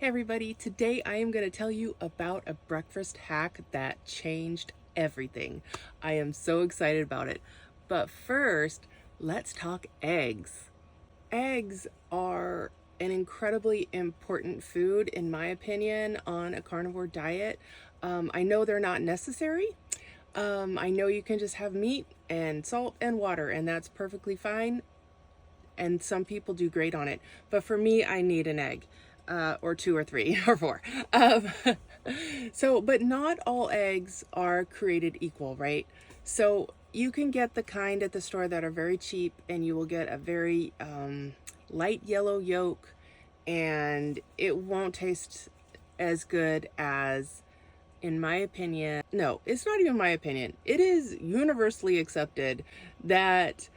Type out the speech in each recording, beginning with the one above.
Hey everybody, today I am going to tell you about a breakfast hack that changed everything. I am so excited about it. But first, let's talk eggs. Eggs are an incredibly important food, in my opinion, on a carnivore diet. I know they're not necessary. I know you can just have meat and salt and water, and that's perfectly fine. And some people do great on it. But for me, I need an egg. Or two or three or four. But not all eggs are created equal, right? So you can get the kind at the store that are very cheap, and you will get a very light yellow yolk, and it won't taste as good as, in my opinion, no, it's not even my opinion. It is universally accepted that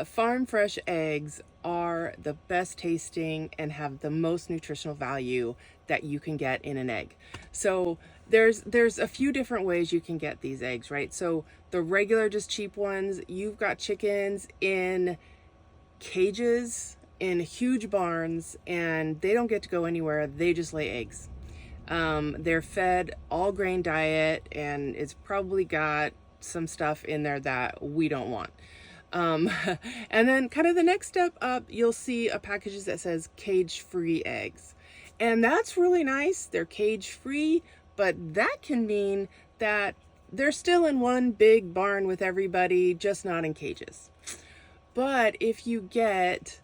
farm fresh eggs are the best tasting and have the most nutritional value that you can get in an egg. So there's a few different ways you can get these eggs, right? So the regular, just cheap ones, you've got chickens in cages in huge barns, and they don't get to go anywhere. They just lay eggs. They're fed all grain diet, and it's probably got some stuff in there that we don't want. Um, and then kind of the next step up, you'll see a package that says cage-free eggs. And that's really nice. They're cage-free, but that can mean that they're still in one big barn with everybody, just not in cages. But if you get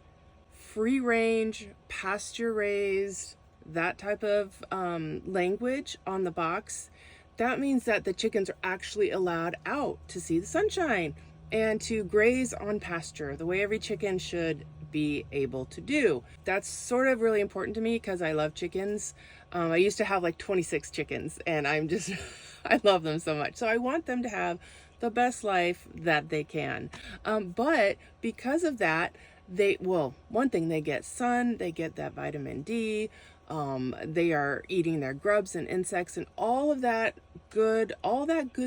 free range, pasture raised, that type of language on the box, that means that the chickens are actually allowed out to see the sunshine and to graze on pasture the way every chicken should be able to do. That's sort of really important to me because I love chickens. I used to have like 26 chickens, and I love them so much. So I want them to have the best life that they can. But because of that, one thing, they get sun, they get that vitamin D, they are eating their grubs and insects, and all that good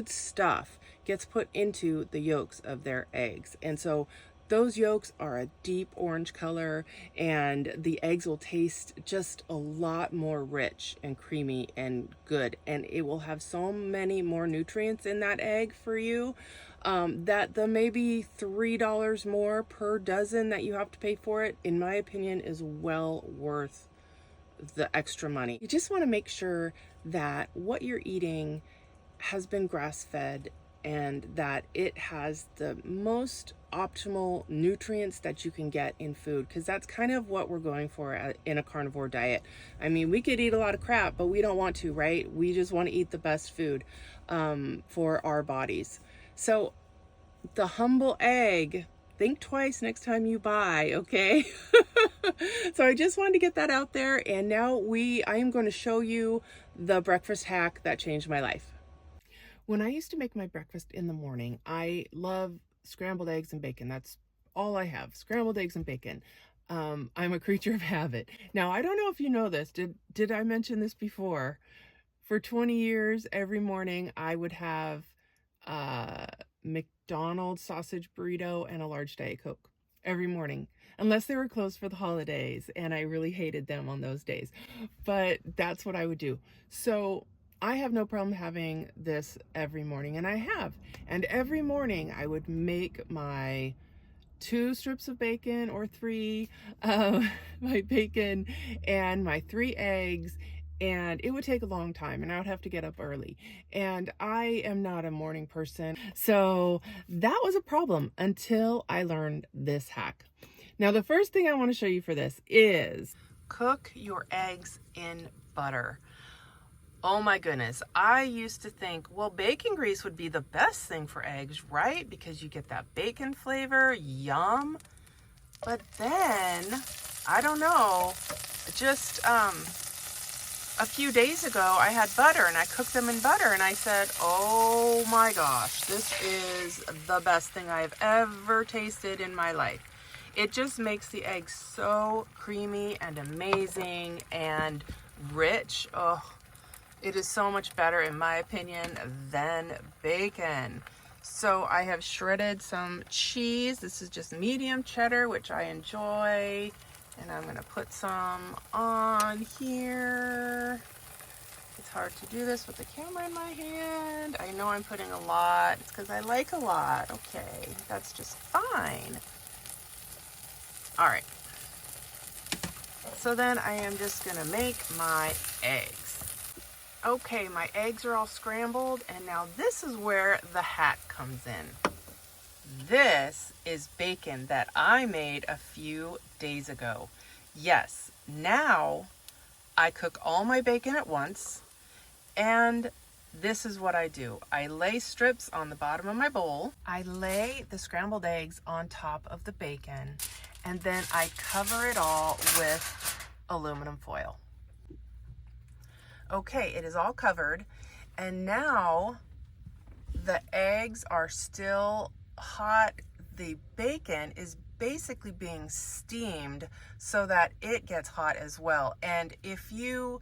stuff gets put into the yolks of their eggs. And so those yolks are a deep orange color, and the eggs will taste just a lot more rich and creamy and good. And it will have so many more nutrients in that egg for you, that the maybe $3 more per dozen that you have to pay for it, in my opinion, is well worth the extra money. You just want to make sure that what you're eating has been grass-fed and that it has the most optimal nutrients that you can get in food, because that's kind of what we're going for in a carnivore diet. I mean, we could eat a lot of crap, but we don't want to, right? We just want to eat the best food for our bodies. So the humble egg, think twice next time you buy, okay? So I just wanted to get that out there, and now I am going to show you the breakfast hack that changed my life. When I used to make my breakfast in the morning, I love scrambled eggs and bacon. That's all I have, scrambled eggs and bacon. I'm a creature of habit. Now, I don't know if you know this. Did I mention this before? For 20 years, every morning I would have McDonald's sausage burrito and a large Diet Coke every morning, unless they were closed for the holidays, and I really hated them on those days. But that's what I would do. So I have no problem having this every morning, and I have. And every morning I would make my 2 strips of bacon or 3, my bacon and my 3 eggs, and it would take a long time, and I would have to get up early. And I am not a morning person, so that was a problem until I learned this hack. Now, the first thing I want to show you for this is cook your eggs in butter. Oh my goodness, I used to think, well, bacon grease would be the best thing for eggs, right? Because you get that bacon flavor, yum. But then, I don't know, just a few days ago, I had butter, and I cooked them in butter, and I said, oh my gosh, this is the best thing I've ever tasted in my life. It just makes the eggs so creamy and amazing and rich. Oh, it is so much better, in my opinion, than bacon. So I have shredded some cheese. This is just medium cheddar, which I enjoy. And I'm gonna put some on here. It's hard to do this with the camera in my hand. I know I'm putting a lot. It's because I like a lot. Okay, that's just fine. All right. So then I am just gonna make my eggs. Okay, my eggs are all scrambled, and now this is where the hack comes in. This is bacon that I made a few days ago. Yes, now I cook all my bacon at once, and this is what I do. I lay strips on the bottom of my bowl. I lay the scrambled eggs on top of the bacon, and then I cover it all with aluminum foil. Okay, it is all covered, and now the eggs are still hot. The bacon is basically being steamed so that it gets hot as well. And if you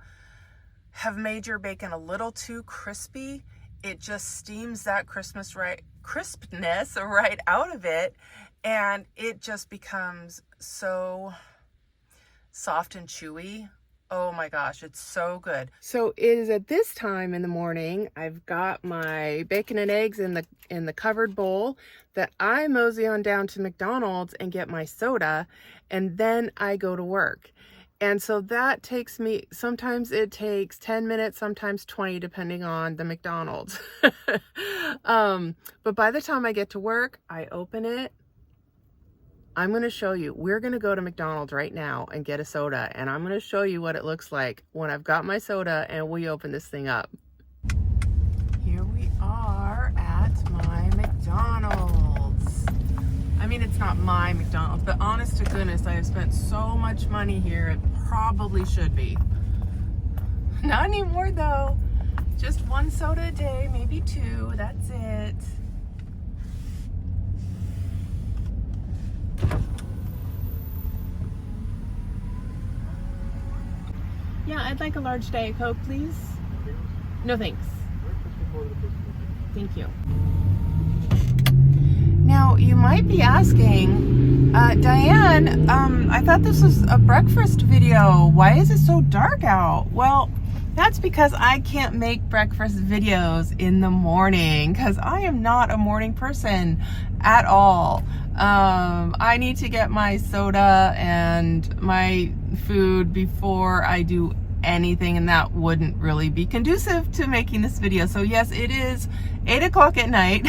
have made your bacon a little too crispy, it just steams that crispness right out of it, and it just becomes so soft and chewy. Oh my gosh, it's so good. So it is at this time in the morning, I've got my bacon and eggs in the covered bowl, that I mosey on down to McDonald's and get my soda, and then I go to work. And so that takes me, sometimes it takes 10 minutes, sometimes 20, depending on the McDonald's. But by the time I get to work, I open it. I'm going to show you. We're going to go to McDonald's right now and get a soda, and I'm going to show you what it looks like when I've got my soda and we open this thing up. Here we are at my McDonald's. I mean, it's not my McDonald's, but honest to goodness, I have spent so much money here, it probably should be. Not anymore though. Just one soda a day, maybe two, that's it. Yeah, I'd like a large Diet Coke, please. No thanks. Thank you. Now, you might be asking, Diane, I thought this was a breakfast video. Why is it so dark out? Well, that's because I can't make breakfast videos in the morning, because I am not a morning person at all. I need to get my soda and my food before I do anything, and that wouldn't really be conducive to making this video. So yes, it is 8 o'clock at night.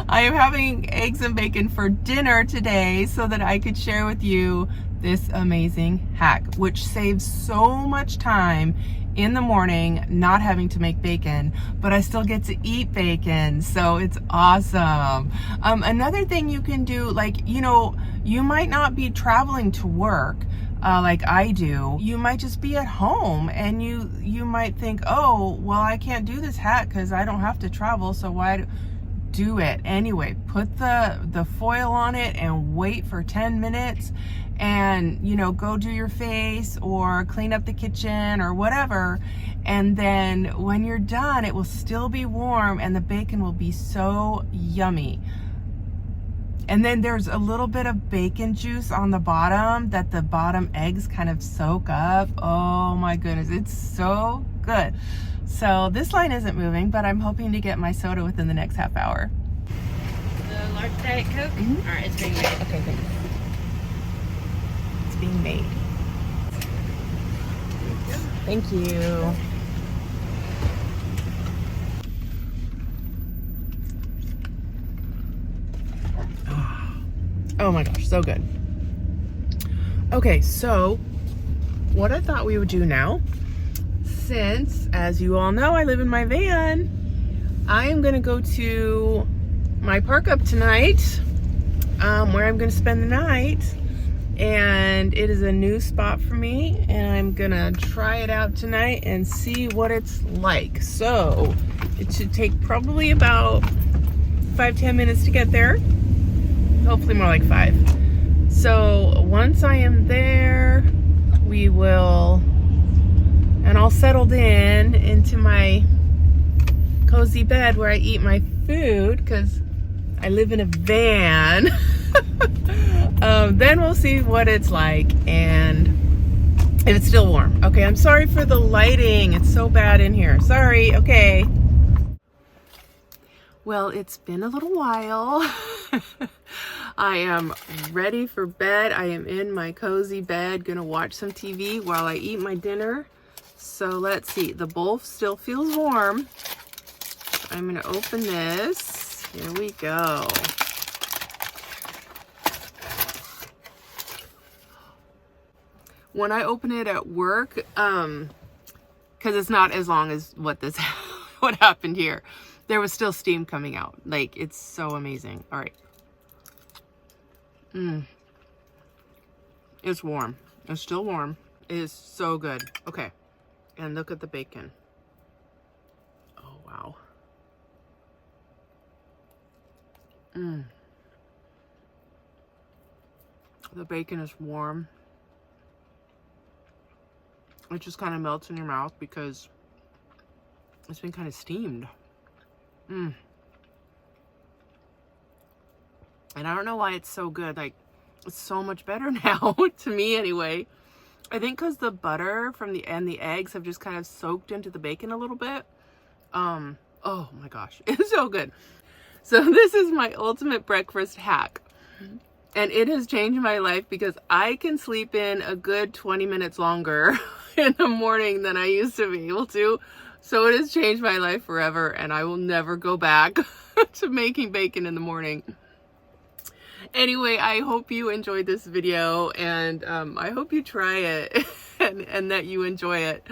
I am having eggs and bacon for dinner today so that I could share with you this amazing hack, which saves so much time in the morning not having to make bacon, but I still get to eat bacon, so it's awesome. Another thing you can do, like, you know, you might not be traveling to work like I do. You might just be at home, and you might think, oh, well, I can't do this hack because I don't have to travel, so why do it anyway? Put the foil on it and wait for 10 minutes, and, you know, go do your face or clean up the kitchen or whatever, and then when you're done, it will still be warm and the bacon will be so yummy. And then there's a little bit of bacon juice on the bottom that the bottom eggs kind of soak up. Oh my goodness, it's so good. So this line isn't moving, but I'm hoping to get my soda within the next half hour. The large Diet Coke? Mm-hmm. All right, it's being made. Okay, thanks. It's being made. Thank you. Oh my gosh, so good. Okay, so what I thought we would do now, since, as you all know, I live in my van, I am gonna go to my park up tonight, where I'm gonna spend the night, and it is a new spot for me, and I'm gonna try it out tonight and see what it's like. So it should take probably about 5-10 minutes to get there. Hopefully more like 5. So once I am there, we will, and all settled into my cozy bed where I eat my food, because I live in a van. Then we'll see what it's like and if it's still warm. Okay, I'm sorry for the lighting. It's so bad in here. Sorry. Okay. Well, it's been a little while. I am ready for bed. I am in my cozy bed, gonna watch some TV while I eat my dinner. So let's see, the bowl still feels warm. I'm gonna open this. Here we go. When I open it at work, because it's not as long as what happened here, there was still steam coming out. Like, it's so amazing. All right. It's warm. It's still warm. It is so good. Okay. And look at the bacon. Oh, wow. The bacon is warm. It just kind of melts in your mouth because it's been kind of steamed. And I don't know why it's so good. Like, it's so much better now, to me anyway. I think because the butter from the eggs have just kind of soaked into the bacon a little bit. Oh my gosh, it's so good. So this is my ultimate breakfast hack. And it has changed my life because I can sleep in a good 20 minutes longer in the morning than I used to be able to. So it has changed my life forever, and I will never go back to making bacon in the morning. Anyway, I hope you enjoyed this video, and I hope you try it and that you enjoy it.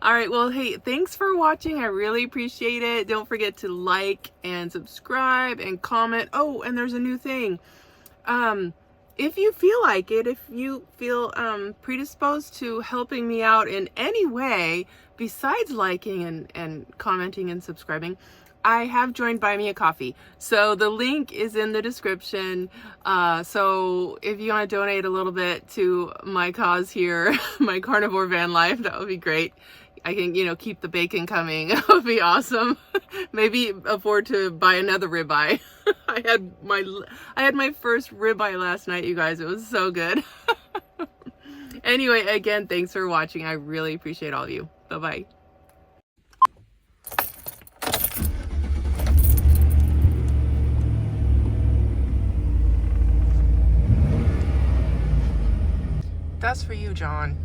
All right, well, hey, thanks for watching. I really appreciate it. Don't forget to like and subscribe and comment. Oh, and there's a new thing. If you feel like it, if you feel predisposed to helping me out in any way besides liking and commenting and subscribing, I have joined Buy Me a Coffee. So the link is in the description. So if you want to donate a little bit to my cause here, my carnivore van life, that would be great. I can, keep the bacon coming. That would be awesome. Maybe afford to buy another ribeye. I had my first ribeye last night, you guys. It was so good. Anyway, again, thanks for watching. I really appreciate all of you. Bye-bye. That's for you, John.